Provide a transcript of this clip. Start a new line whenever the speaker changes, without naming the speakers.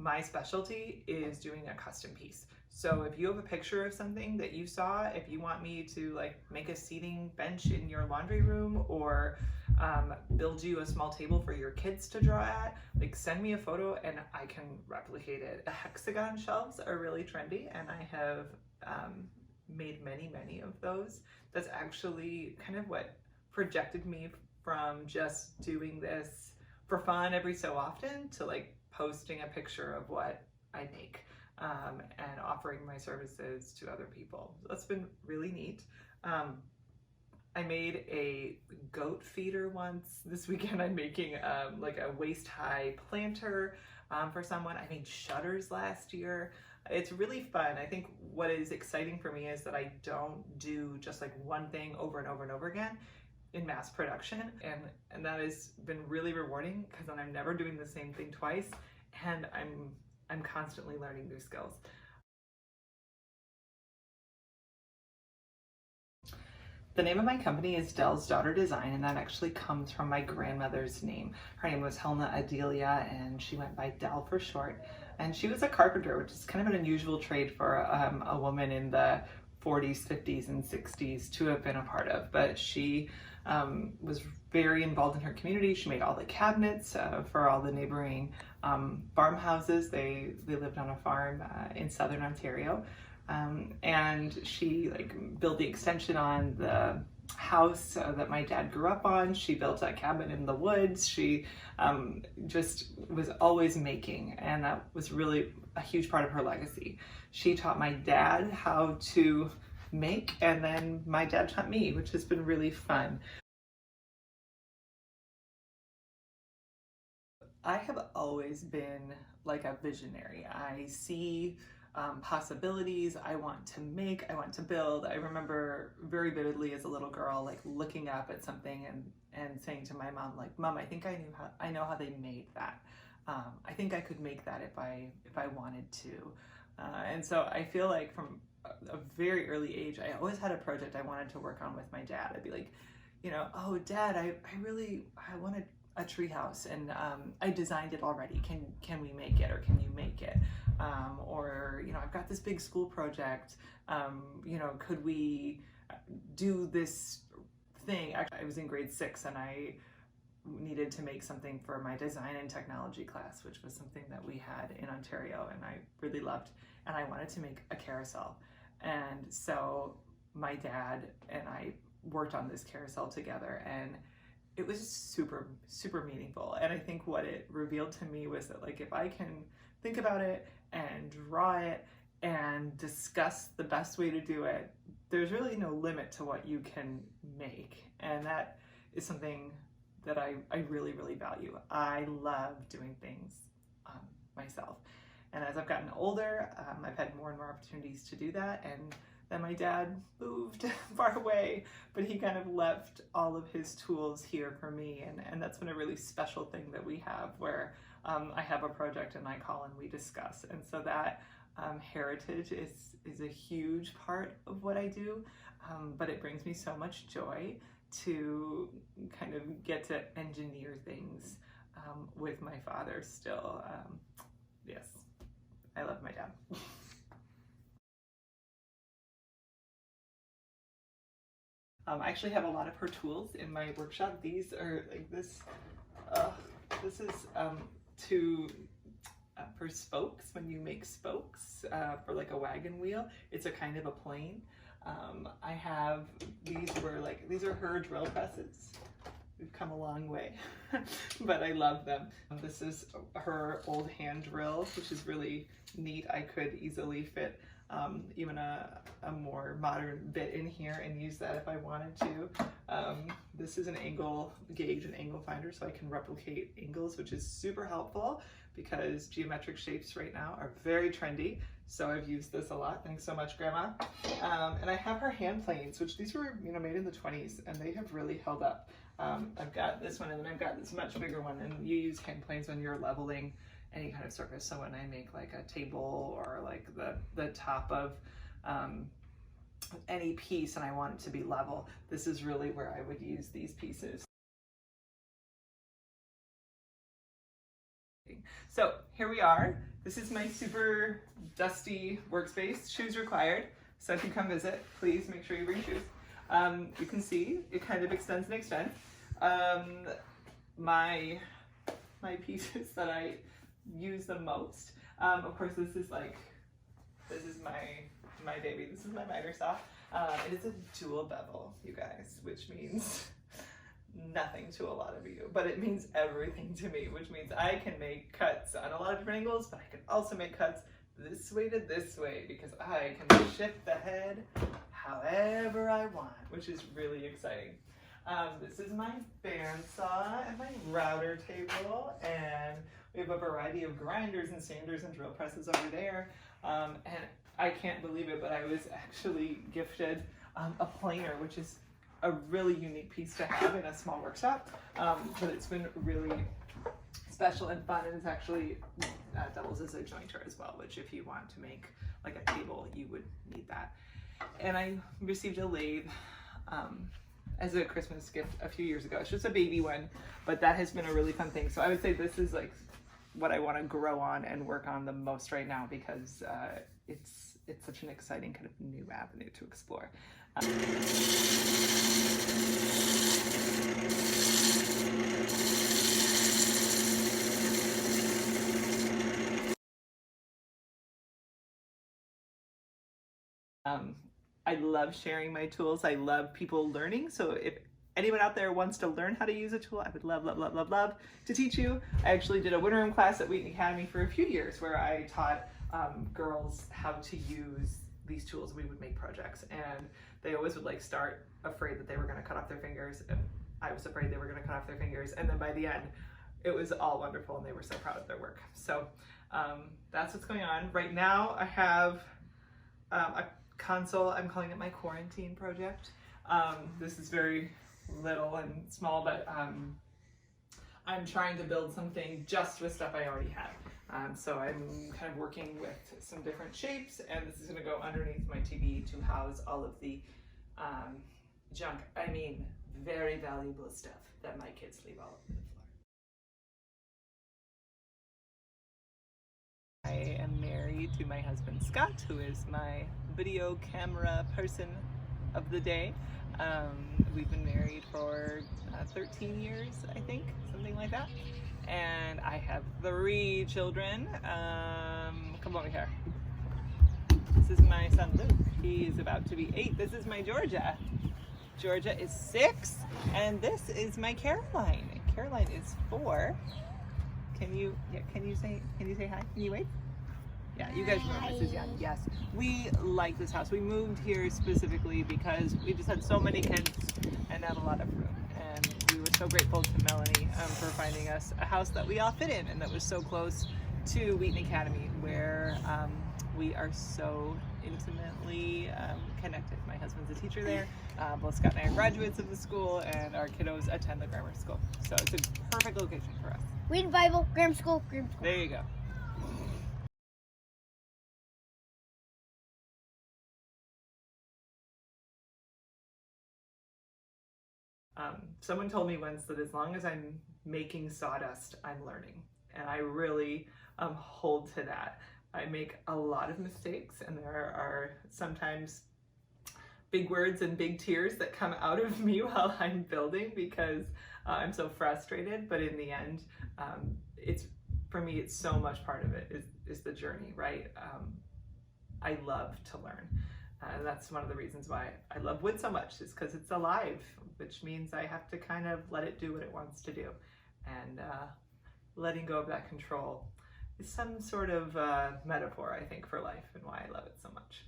My specialty is doing a custom piece. So if you have a picture of something that you saw, if you want me to like make a seating bench in your laundry room or build you a small table for your kids to draw at, like send me a photo and I can replicate it. The hexagon shelves are really trendy and I have made many of those. That's actually kind of what projected me from just doing this for fun every so often to like posting a picture of what I make and offering my services to other people. That's been really neat. I made a goat feeder once. This weekend I'm making like a waist-high planter for someone. I made shutters last year. It's really fun. I think what is exciting for me is that I don't do just like one thing over and over again in mass production, and that has been really rewarding because then I'm never doing the same thing twice, and I'm constantly learning new skills. The name of my company is Dell's Daughter Design, and that actually comes from my grandmother's name. Her name was Helena Adelia, and she went by Dell for short. And she was a carpenter, which is kind of an unusual trade for a woman in the 40s, 50s, and 60s to have been a part of. But she was very involved in her community. She made all the cabinets for all the neighboring farmhouses. They lived on a farm in southern Ontario. And she like built the extension on the house that my dad grew up on. She built a cabin in the woods. She just was always making, and that was really a huge part of her legacy. She taught my dad how to make, and then my dad taught me, which has been really fun. I have always been like a visionary. I see possibilities. I want to make, I want to build. I remember very vividly as a little girl, like looking up at something and saying to my mom, like, Mom, I think I know how they made that. I think I could make that if I wanted to. And so I feel like from a very early age, I always had a project I wanted to work on with my dad. I'd be like, you know, oh Dad, I wanted a tree house, and I designed it already. Can we make it, or can you make it? Or, you know, I've got this big school project. You know, could we do this thing? Actually, I was in grade 6 and I needed to make something for my design and technology class, which was something that we had in Ontario and I really loved. And I wanted to make a carousel. And so my dad and I worked on this carousel together, and it was super meaningful. And I think what it revealed to me was that, like, if I can think about it and draw it and discuss the best way to do it, there's really no limit to what you can make. And that is something that I really value. I love doing things myself. And as I've gotten older, I've had more and more opportunities to do that. And then my dad moved far away, but he kind of left all of his tools here for me. And that's been a really special thing that we have, where I have a project and I call and we discuss. And so that heritage is a huge part of what I do, but it brings me so much joy to kind of get to engineer things with my father still. Yes, I love my dad. I actually have a lot of her tools in my workshop. These are like this. This is for spokes, when you make spokes for like a wagon wheel. It's a kind of a plane. I have, these are her drill presses. We've come a long way, but I love them. This is her old hand drill, which is really neat. I could easily fit even a more modern bit in here and use that if I wanted to. This is an angle gauge and angle finder, so I can replicate angles, which is super helpful because geometric shapes right now are very trendy. So I've used this a lot. Thanks so much, Grandma. And I have her hand planes, which these were, you know, made in the 20s, and they have really held up. I've got this one, and then I've got this much bigger one, and you use hand planes when you're leveling any kind of surface. So when I make like a table or like the top of any piece and I want it to be level, this is really where I would use these pieces. So here we are. This is my super dusty workspace, shoes required. So if you come visit, please make sure you bring shoes. You can see it kind of extends and extends. My pieces that I use the most. Of course, this is my baby. This is my miter saw. It is a dual bevel, you guys, which means nothing to a lot of you, but it means everything to me, which means I can make cuts on a lot of different angles, but I can also make cuts this way to this way because I can shift the head however I want, which is really exciting. This is my bandsaw and my router table, and we have a variety of grinders and sanders and drill presses over there. And I can't believe it, but I was actually gifted a planer, which is a really unique piece to have in a small workshop, but it's been really special and fun, and it's actually doubles as a jointer as well, which if you want to make like a table, you would need that. And I received a lathe as a Christmas gift a few years ago. It's just a baby one, but that has been a really fun thing. So I would say this is like what I want to grow on and work on the most right now, because it's such an exciting kind of new avenue to explore. I love sharing my tools. I love people learning. So if anyone out there wants to learn how to use a tool, I would love, love, love, love, love to teach you. I actually did a winter room class at Wheaton Academy for a few years where I taught girls how to use these tools. We would make projects, and they always would like start afraid that they were going to cut off their fingers, and I was afraid they were going to cut off their fingers, and then by the end it was all wonderful and they were so proud of their work. So that's what's going on right now. I have a console. I'm calling it my quarantine project. This is very little and small, but I'm trying to build something just with stuff I already have. So I'm kind of working with some different shapes, and this is going to go underneath my TV to house all of the junk, I mean very valuable stuff that my kids leave all over the floor. I am married to my husband Scott, who is my video camera person of the day. We've been married for 13 years, I think, something like that. And I have 3 children. Come over here. This is my son Luke. He is about to be 8. This is my Georgia. Georgia is 6, and this is my Caroline. Caroline is 4. Can you say hi? Can you wave? Yeah, you guys know Mrs. Young. Yes, we like this house. We moved here specifically because we just had so many kids and not a lot of room. And we were so grateful to Melanie for finding us a house that we all fit in, and that was so close to Wheaton Academy, where we are so intimately connected. My husband's a teacher there. Both Scott and I are graduates of the school, and our kiddos attend the grammar school. So it's a perfect location for us.
Wheaton Bible, grammar school, grammar school.
There you go. Someone told me once that as long as I'm making sawdust, I'm learning. And I really hold to that. I make a lot of mistakes, and there are sometimes big words and big tears that come out of me while I'm building because I'm so frustrated. But in the end, for me, it's so much part of it is the journey, right? I love to learn. And that's one of the reasons why I love wood so much, is because it's alive, which means I have to kind of let it do what it wants to do. And letting go of that control is some sort of metaphor, I think, for life and why I love it so much.